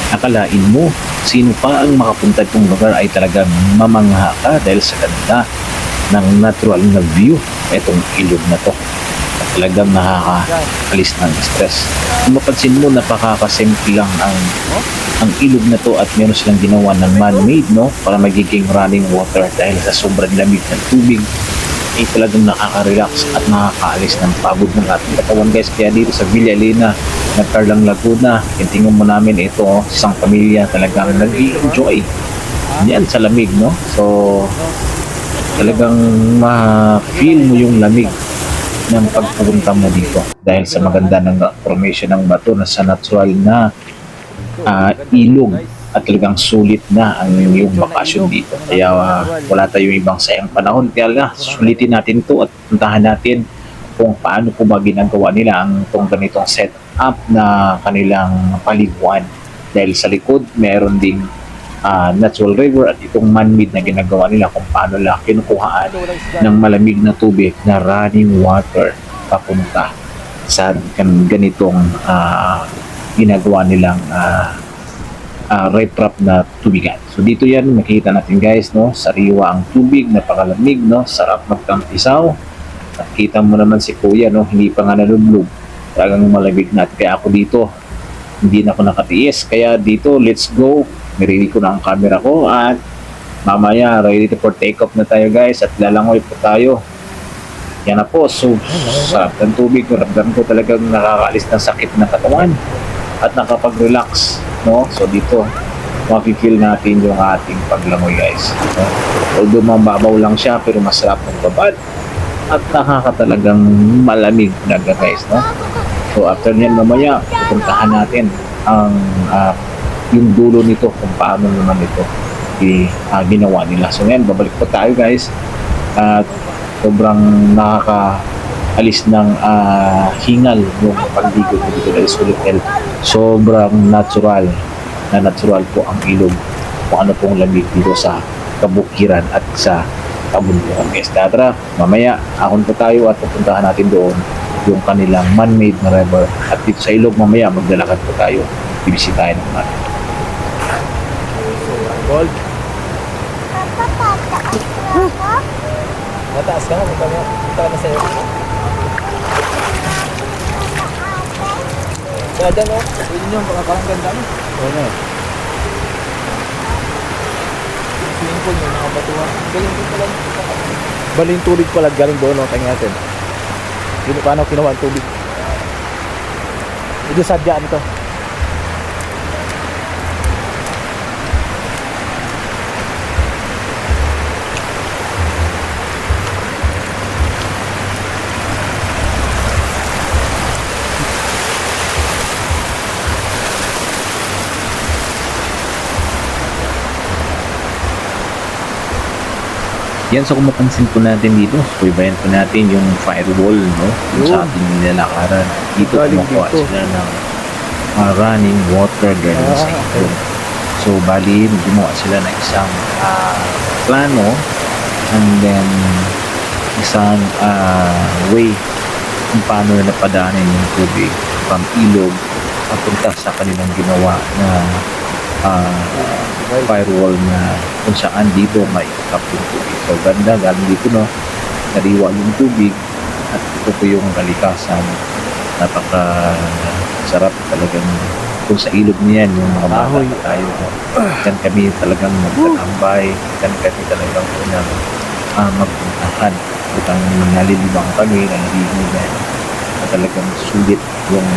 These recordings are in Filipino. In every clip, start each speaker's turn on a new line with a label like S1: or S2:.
S1: Akalain mo, sino pa ang makapunta itong lugar ay talagang mamangha ka dahil sa ganda ng natural na view itong ilog na to. At talagang nakakaalis ng stress. Kung mapansin mo, napakakasimple lang ang ilog na to at meron silang ginawa ng man-made, no, para magiging running water dahil sa sobrang lamig ng tubig ay talagang nakaka-relax at nakakaalis ng pagod ng ating katawan, guys. Kaya dito sa Villa Elena ng Carlang Laguna, tingnan mo namin ito, isang pamilya talagang nag-i-enjoy yan sa lamig, no. So talagang ma-feel mo yung lamig ng pagpunta mo dito dahil sa maganda ng formation ng bato na sa natural na ilog, at talagang sulit na ang yung bakasyon dito. Kaya wala tayong ibang sayang panahon, kaya sulitin natin ito at puntahan natin kung paano po ba ginagawa nila ang itong ganitong setup na kanilang paliguan. Dahil sa likod meron ding natural river at itong man-made na ginagawa nila kung paano lang kinukuhaan ng malamig na tubig na running water papunta sa ganitong ginagawa nilang riprap na tubigan. So dito yan makikita natin, guys, no, sariwa ang tubig, napakalamig, no, sarap magtampisaw. At kita mo naman si kuya, no, hindi pa nga nalulog, talagang malamig na. Kaya ako dito hindi na ako nakatiis, kaya dito let's go. Nirili ko na ang camera ko at mamaya ready for take off na tayo, guys, at lalangoy po tayo. Yan na po. So sarap ng tubig, ramdam ko talagang nakakaalis ng sakit ng katawan at nakapag-relax, no. So dito makikil natin yung ating paglangoy, guys, no? Although mababaw lang siya pero masarap ng babad at nakakatalagang malamig talaga, guys, no. So after nyan mamaya pupuntahan natin ang yung dulo nito kung paano naman ito ginawa nila. So ngayon babalik po tayo, guys, at sobrang nakakaalis ng hingal yung pagligo dito dahil sulit dahil sobrang natural po ang ilog, kung ano pong lamig dito sa kabukiran at sa kabundukan, guys. Tara, mamaya akon po tayo at pupuntahan natin doon yung kanilang man-made na river, at dito sa ilog mamaya maglalakad po tayo, bibisitahin naman.
S2: Gold. Mataas ka nga, punta ka na sa'yo. Kaya dyan, oh. Pwede nyo, parang ganda, no? Oo na. Swimming pool, may mga batuhan. Galing din pala. Baling tubig pala, galing doon, no? Tingnan natin. Paano kinuha ang tubig? Ito sadya nito.
S1: Yan, so kung mapansin po natin dito, subaybayan po natin yung firewall, no, yung sa ating nilalakaran. Dito kumukuha sila ng running water galing sa ito. So bali gumawa sila ng isang plano and then isang way kung paano na napadaanin yung tubig from ilog papunta sa kanilang ginawa na firewall na kung saan dito may ikap yung tubig. So ganda, galing dito, no, nariwa yung tubig at ito po yung kalikasan. Napaka sarap talagang kung sa ilog niyan yung mga bata tayo, no? Kan kami talagang magtatambay, kan kami talagang unang magpuntahan, utang nalilibang kami, naliligan at talagang sulit yung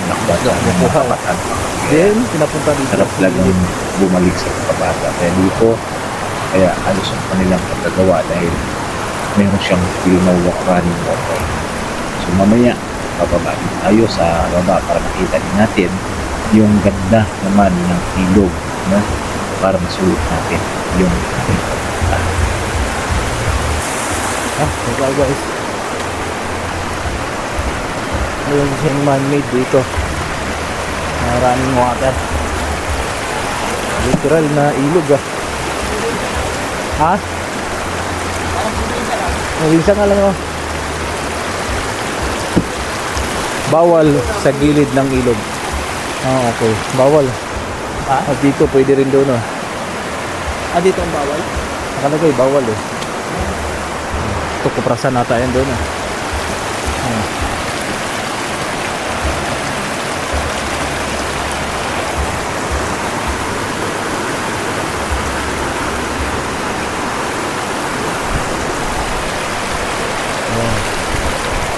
S1: nakbata ng mga kapatan.
S2: Then, pinapunta dito.
S1: Sarap talagang bumalik sa kabata. Kaya dito, kaya ayos ang kanilang pagkagawa dahil meron siyang tinawag running water. So mamaya, bababa tayo sa baba para makita din natin yung ganda naman ng ilog, no? Para masulit natin yung ating pagpunta.
S2: Okay, guys. Ayun siyang man-made dito. Running water. Literal na ilog, ha? Mabinsa nga lang, oh. Bawal sa gilid ng ilog. Okay, bawal. Ha? At dito, pwede rin doon, oh.
S3: Dito ang bawal?
S2: Nakalagay, bawal, eh. Ito, kuprasan nata yan doon, ah.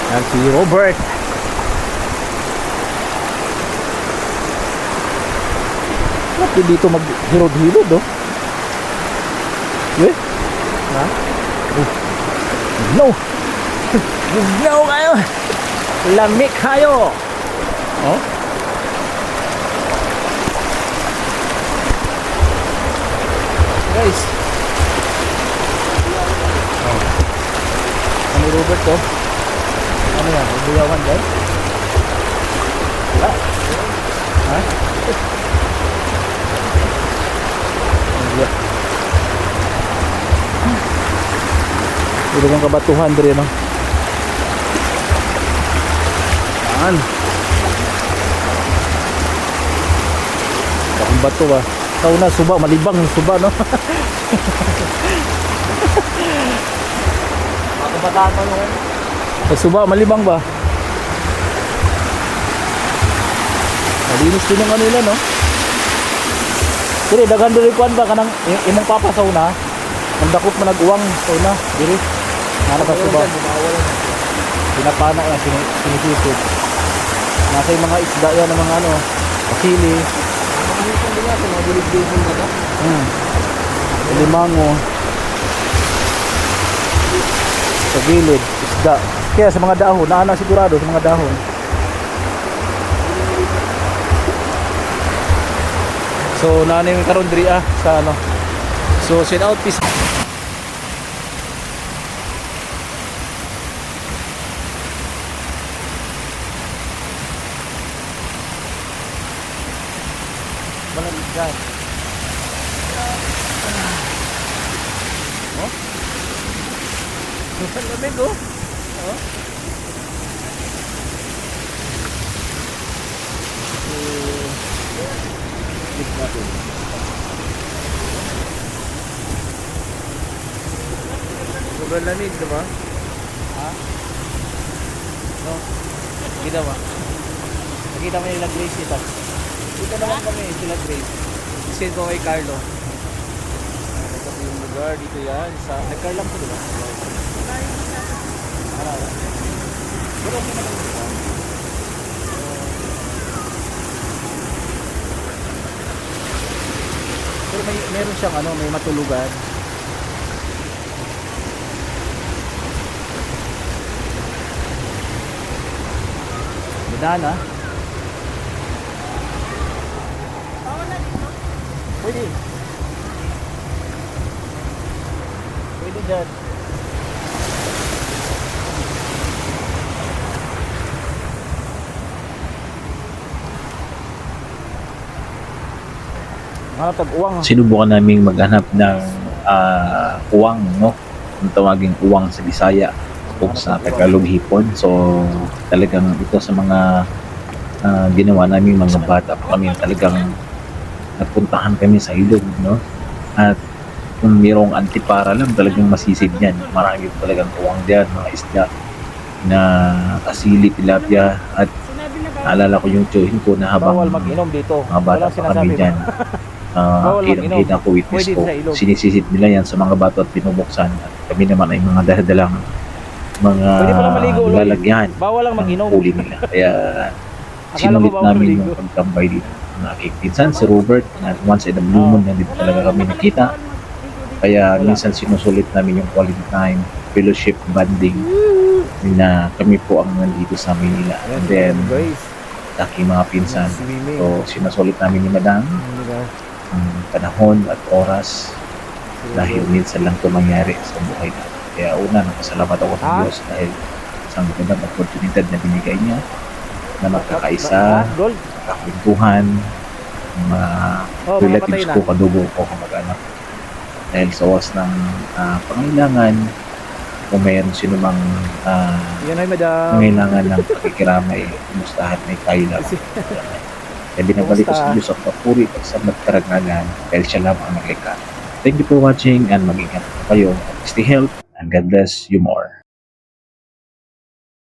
S2: Yan si Robert. Bakit dito maghirod-hirod, oh? Eh? Ha? No! No kayo! Lamig kayo! Oh? Guys! Oh. Ano Robert, oh? Ano yan? Buyawan dyan? Wala. Ha? Wala. Ito bang kabatuhan dito, no? Saan? Bakong bato ba? Tao na, suba, malibang yung suba, no?
S3: Makabataan mo yun.
S2: Suba, malibang ba? Malinis din yung ano nila, no? Dili, daghan dili kuan ba kanang imong papasaw na? Ang dakot man nag-uwang saw na, dili. Nana ka suba. Pinapana na sinisisip. Nasa yung mga isda yan ng mga ano, pasili.
S3: Makahintang din natin, mga bilig-bilig na ba?
S2: Limango. Sa gilid, isda. Kaya sa mga dahon, naana sigurado sa mga dahon. So, naana yung karon diri sa ano. So, send out peace.
S3: Malamig dyan.
S2: Oh?
S3: Ang lamig, oh.
S2: Click natin.
S3: Sobrang lamig, diba? Ha? No? Kita ba? Nakita mo nila Grace ito. Dito naman kami, sila Grace. Send ko kay Carlo. Ito po yung lugar, dito yan. Nag-car lang po, diba? Ano? Pero okay naman dito.
S2: Pero meron siyang ano, may matulugan. Banana. Pwede. Pwede dyan. Mga tag-uwang.
S1: Sinubukan naming maghanap ng uwang, no? Ang tawaging uwang sa Bisaya o sa Tagalog hipon. So talagang ito sa mga ginawa namin mga bata pa kami, talagang nagpuntahan kami sa ilog, no? At kung mayroong antipara lang, talagang masisid yan. Marami talagang uwang diyan, mga isda na kasili, tilapia, at naalala ko yung tiyuhin ko na habang
S2: Bawal mag-inom dito.
S1: mga bata
S2: Walang
S1: pa kami
S2: sinasabi
S1: dyan.
S2: Bawal mag-inom.
S1: Kitang-kita ko, witness
S2: Pwede
S1: ko,
S2: sa ilog.
S1: sinisisid nila yan sa mga bato at pinubuksan. At kami naman ay mga dahadalang mga
S2: Pwede pala maligo, Loy.
S1: lalagyan
S2: Bawal lang
S1: ng
S2: mag-inom.
S1: huli nila. Kaya
S2: Akala
S1: sinulit
S2: ko bawal
S1: namin
S2: maligo.
S1: yung pagtambay dito ng aking pinsan, si Robert, na once in a blue moon na dito talaga kami nakita. Kaya minsan sinusulit namin yung quality time, fellowship, bonding na kami po ang nandito sa Manila. And then,
S2: guys,
S1: aking mga pinsan.
S2: swimming.
S1: So, sinusulit namin ni Madam ang panahon at oras dahil minsan lang ito mangyari sa buhay natin. Kaya una, napasalamat ako sa
S2: Ha?
S1: Diyos dahil isang magandang oportunidad na binigay niya na magkakaisa,
S2: Gold.
S1: kakwentuhan, mga
S2: Oh,
S1: relatives
S2: mapatay
S1: ko,
S2: na.
S1: kadugo ko, kamag-anak. Dahil sa oras ng pangailangan, kung mayroon sino mang
S2: Yan ay madam.
S1: pangailangan ng pakikiramay, kumustahan, may tayo lang. Kaya binabalik ko sa
S2: Kumusta?
S1: Diyos ang papuri at sa magkaragnagan dahil siya lamang ang naglikha. Thank you for watching and mag-ingat po kayo. Stay healthy and God bless you more.